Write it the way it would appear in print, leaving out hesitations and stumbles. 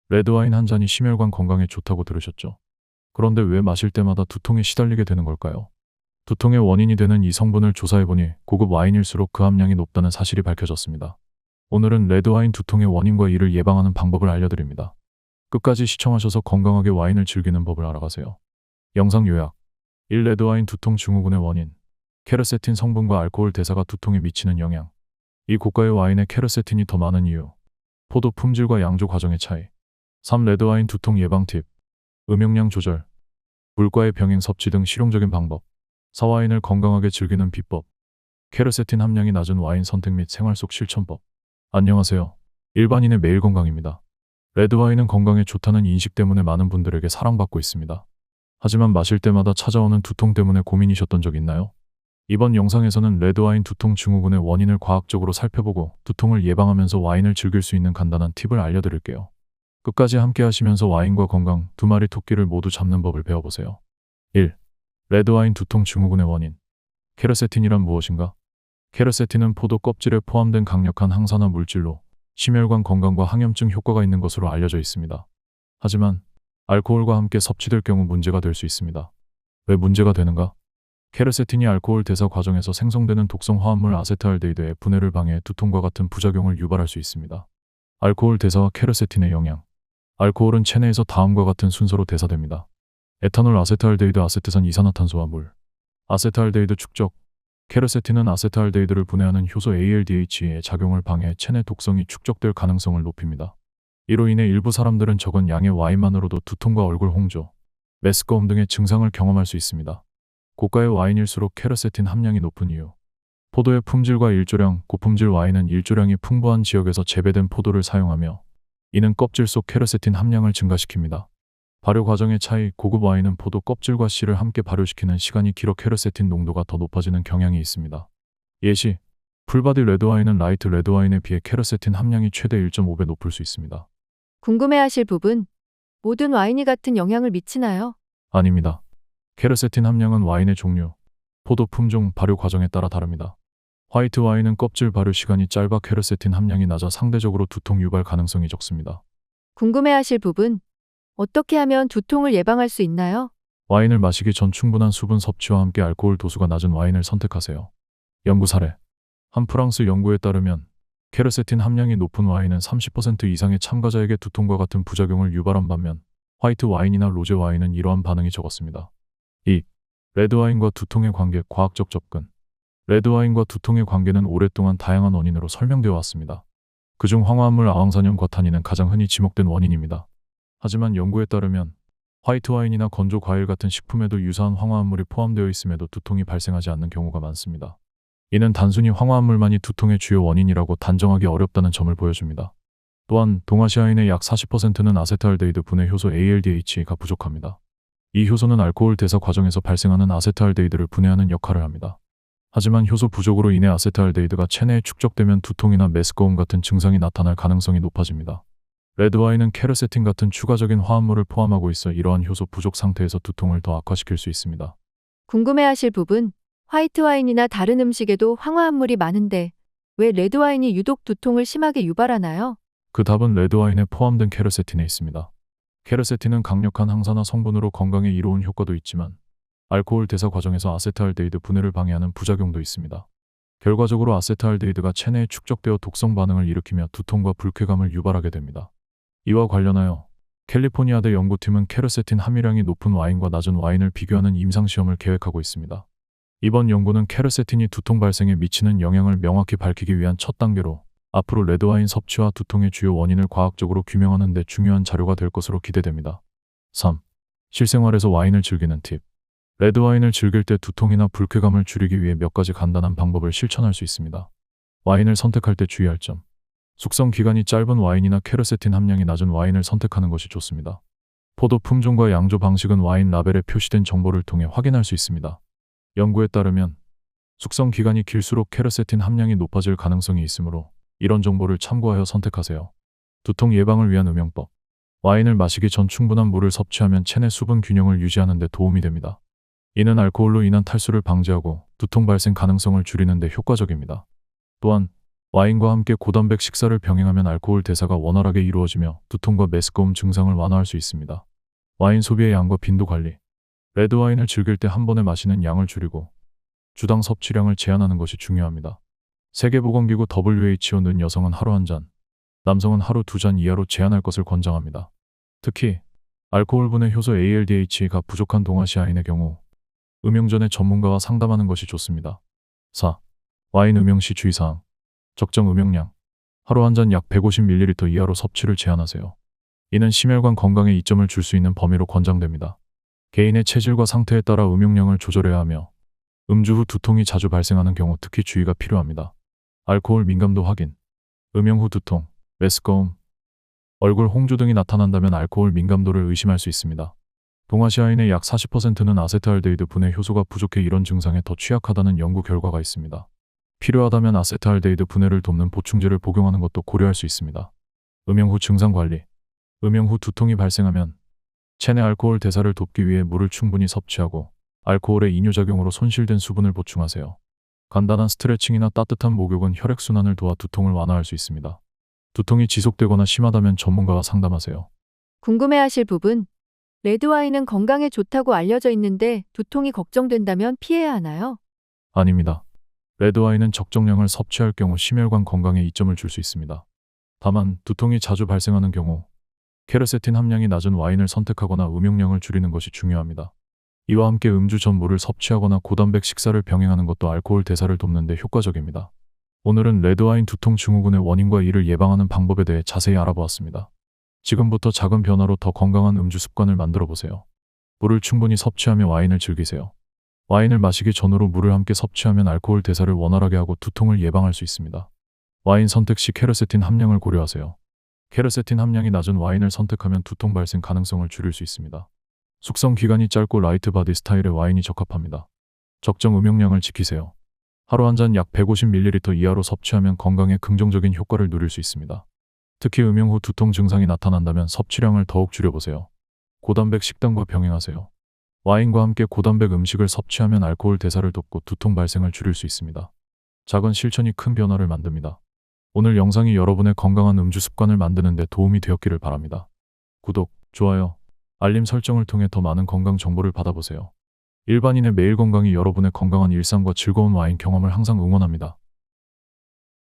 레드와인 한 잔이 심혈관 건강에 좋다고 들으셨죠? 그런데 왜 마실 때마다 두통에 시달리게 되는 걸까요? 두통의 원인이 되는 이 성분을 조사해보니 고급 와인일수록 그 함량이 높다는 사실이 밝혀졌습니다. 오늘은 레드와인 두통의 원인과 이를 예방하는 방법을 알려드립니다. 끝까지 시청하셔서 건강하게 와인을 즐기는 법을 알아가세요. 영상 요약. 1. 레드와인 두통 증후군의 원인. 케르세틴 성분과 알코올 대사가 두통에 미치는 영향. 이 고가의 와인에 케르세틴이 더 많은 이유. 포도 품질과 양조 과정의 차이. 3. 레드와인 두통 예방 팁. 음용량 조절, 물과의 병행 섭취 등 실용적인 방법. 4. 와인을 건강하게 즐기는 비법. 케르세틴 함량이 낮은 와인 선택 및 생활 속 실천법. 안녕하세요. 일반인의 매일 건강입니다. 레드와인은 건강에 좋다는 인식 때문에 많은 분들에게 사랑받고 있습니다. 하지만 마실 때마다 찾아오는 두통 때문에 고민이셨던 적 있나요? 이번 영상에서는 레드와인 두통 증후군의 원인을 과학적으로 살펴보고 두통을 예방하면서 와인을 즐길 수 있는 간단한 팁을 알려드릴게요. 끝까지 함께 하시면서 와인과 건강 두 마리 토끼를 모두 잡는 법을 배워보세요. 1. 레드와인 두통 증후군의 원인. 케르세틴이란 무엇인가? 케르세틴은 포도 껍질에 포함된 강력한 항산화 물질로 심혈관 건강과 항염증 효과가 있는 것으로 알려져 있습니다. 하지만 알코올과 함께 섭취될 경우 문제가 될 수 있습니다. 왜 문제가 되는가? 케르세틴이 알코올 대사 과정에서 생성되는 독성 화합물 아세트알데히드의 분해를 방해해 두통과 같은 부작용을 유발할 수 있습니다. 알코올 대사와 케르세틴의 영향. 알코올은 체내에서 다음과 같은 순서로 대사됩니다. 에탄올, 아세트알데히드, 아세트산, 이산화탄소와 물. 아세트알데히드 축적. 케르세틴은 아세트알데히드를 분해하는 효소 ALDH의 작용을 방해해 체내 독성이 축적될 가능성을 높입니다. 이로 인해 일부 사람들은 적은 양의 와인만으로도 두통과 얼굴 홍조, 메스꺼움 등의 증상을 경험할 수 있습니다. 고가의 와인일수록 케르세틴 함량이 높은 이유. 포도의 품질과 일조량. 고품질 와인은 일조량이 풍부한 지역에서 재배된 포도를 사용하며 이는 껍질 속 케르세틴 함량을 증가시킵니다. 발효 과정의 차이. 고급 와인은 포도 껍질과 씨를 함께 발효시키는 시간이 길어 케르세틴 농도가 더 높아지는 경향이 있습니다. 예시, 풀바디 레드와인은 라이트 레드와인에 비해 케르세틴 함량이 최대 1.5배 높을 수 있습니다. 궁금해하실 부분, 모든 와인이 같은 영향을 미치나요? 아닙니다. 케르세틴 함량은 와인의 종류, 포도 품종, 발효 과정에 따라 다릅니다. 화이트 와인은 껍질 발효 시간이 짧아 케르세틴 함량이 낮아 상대적으로 두통 유발 가능성이 적습니다. 궁금해하실 부분, 어떻게 하면 두통을 예방할 수 있나요? 와인을 마시기 전 충분한 수분 섭취와 함께 알코올 도수가 낮은 와인을 선택하세요. 연구 사례. 한 프랑스 연구에 따르면 케르세틴 함량이 높은 와인은 30% 이상의 참가자에게 두통과 같은 부작용을 유발한 반면 화이트 와인이나 로제 와인은 이러한 반응이 적었습니다. 2. 레드와인과 두통의 관계. 과학적 접근. 레드와인과 두통의 관계는 오랫동안 다양한 원인으로 설명되어 왔습니다. 그중 황화합물 아황산염과 타닌은 가장 흔히 지목된 원인입니다. 하지만 연구에 따르면 화이트 와인이나 건조 과일 같은 식품에도 유사한 황화합물이 포함되어 있음에도 두통이 발생하지 않는 경우가 많습니다. 이는 단순히 황화합물만이 두통의 주요 원인이라고 단정하기 어렵다는 점을 보여줍니다. 또한 동아시아인의 약 40%는 아세트알데히드 분해 효소 ALDH가 부족합니다. 이 효소는 알코올 대사 과정에서 발생하는 아세트알데히드를 분해하는 역할을 합니다. 하지만 효소 부족으로 인해 아세트알데히드가 체내에 축적되면 두통이나 메스꺼움 같은 증상이 나타날 가능성이 높아집니다. 레드와인은 케르세틴 같은 추가적인 화합물을 포함하고 있어 이러한 효소 부족 상태에서 두통을 더 악화시킬 수 있습니다. 궁금해하실 부분, 화이트 와인이나 다른 음식에도 황화합물이 많은데 왜 레드 와인이 유독 두통을 심하게 유발하나요? 그 답은 레드와인에 포함된 케르세틴에 있습니다. 케르세틴은 강력한 항산화 성분으로 건강에 이로운 효과도 있지만 알코올 대사 과정에서 아세트알데히드 분해를 방해하는 부작용도 있습니다. 결과적으로 아세트알데히드가 체내에 축적되어 독성 반응을 일으키며 두통과 불쾌감을 유발하게 됩니다. 이와 관련하여 캘리포니아대 연구팀은 케르세틴 함유량이 높은 와인과 낮은 와인을 비교하는 임상시험을 계획하고 있습니다. 이번 연구는 케르세틴이 두통 발생에 미치는 영향을 명확히 밝히기 위한 첫 단계로 앞으로 레드와인 섭취와 두통의 주요 원인을 과학적으로 규명하는 데 중요한 자료가 될 것으로 기대됩니다. 3. 실생활에서 와인을 즐기는 팁. 레드와인을 즐길 때 두통이나 불쾌감을 줄이기 위해 몇 가지 간단한 방법을 실천할 수 있습니다. 와인을 선택할 때 주의할 점. 숙성 기간이 짧은 와인이나 케르세틴 함량이 낮은 와인을 선택하는 것이 좋습니다. 포도 품종과 양조 방식은 와인 라벨에 표시된 정보를 통해 확인할 수 있습니다. 연구에 따르면 숙성 기간이 길수록 케르세틴 함량이 높아질 가능성이 있으므로 이런 정보를 참고하여 선택하세요. 두통 예방을 위한 음용법. 와인을 마시기 전 충분한 물을 섭취하면 체내 수분 균형을 유지하는 데 도움이 됩니다. 이는 알코올로 인한 탈수를 방지하고 두통 발생 가능성을 줄이는 데 효과적입니다. 또한 와인과 함께 고단백 식사를 병행하면 알코올 대사가 원활하게 이루어지며 두통과 메스꺼움 증상을 완화할 수 있습니다. 와인 소비의 양과 빈도 관리. 레드와인을 즐길 때 한 번에 마시는 양을 줄이고 주당 섭취량을 제한하는 것이 중요합니다. 세계보건기구 WHO는 여성은 하루 한 잔, 남성은 하루 2잔 이하로 제한할 것을 권장합니다. 특히 알코올분해 효소 ALDH가 부족한 동아시아인의 경우 음용 전에 전문가와 상담하는 것이 좋습니다. 4. 와인 음용 시 주의사항. 적정 음용량. 하루 한 잔 약 150ml 이하로 섭취를 제한하세요. 이는 심혈관 건강에 이점을 줄 수 있는 범위로 권장됩니다. 개인의 체질과 상태에 따라 음용량을 조절해야 하며 음주 후 두통이 자주 발생하는 경우 특히 주의가 필요합니다. 알코올 민감도 확인. 음용 후 두통, 메스꺼움, 얼굴 홍조 등이 나타난다면 알코올 민감도를 의심할 수 있습니다. 동아시아인의 약 40%는 아세트알데히드 분해 효소가 부족해 이런 증상에 더 취약하다는 연구 결과가 있습니다. 필요하다면 아세트알데히드 분해를 돕는 보충제를 복용하는 것도 고려할 수 있습니다. 음용 후 증상 관리. 음용 후 두통이 발생하면 체내 알코올 대사를 돕기 위해 물을 충분히 섭취하고 알코올의 이뇨작용으로 손실된 수분을 보충하세요. 간단한 스트레칭이나 따뜻한 목욕은 혈액순환을 도와 두통을 완화할 수 있습니다. 두통이 지속되거나 심하다면 전문가와 상담하세요. 궁금해하실 부분. 레드와인은 건강에 좋다고 알려져 있는데 두통이 걱정된다면 피해야 하나요? 아닙니다. 레드와인은 적정량을 섭취할 경우 심혈관 건강에 이점을 줄 수 있습니다. 다만 두통이 자주 발생하는 경우 케르세틴 함량이 낮은 와인을 선택하거나 음용량을 줄이는 것이 중요합니다. 이와 함께 음주 전 물을 섭취하거나 고단백 식사를 병행하는 것도 알코올 대사를 돕는 데 효과적입니다. 오늘은 레드와인 두통 증후군의 원인과 이를 예방하는 방법에 대해 자세히 알아보았습니다. 지금부터 작은 변화로 더 건강한 음주 습관을 만들어 보세요. 물을 충분히 섭취하며 와인을 즐기세요. 와인을 마시기 전후로 물을 함께 섭취하면 알코올 대사를 원활하게 하고 두통을 예방할 수 있습니다. 와인 선택 시 케르세틴 함량을 고려하세요. 케르세틴 함량이 낮은 와인을 선택하면 두통 발생 가능성을 줄일 수 있습니다. 숙성 기간이 짧고 라이트 바디 스타일의 와인이 적합합니다. 적정 음용량을 지키세요. 하루 한 잔 약 150ml 이하로 섭취하면 건강에 긍정적인 효과를 누릴 수 있습니다. 특히 음용 후 두통 증상이 나타난다면 섭취량을 더욱 줄여보세요. 고단백 식단과 병행하세요. 와인과 함께 고단백 음식을 섭취하면 알코올 대사를 돕고 두통 발생을 줄일 수 있습니다. 작은 실천이 큰 변화를 만듭니다. 오늘 영상이 여러분의 건강한 음주 습관을 만드는 데 도움이 되었기를 바랍니다. 구독, 좋아요, 알림 설정을 통해 더 많은 건강 정보를 받아보세요. 일반인의 매일 건강이 여러분의 건강한 일상과 즐거운 와인 경험을 항상 응원합니다.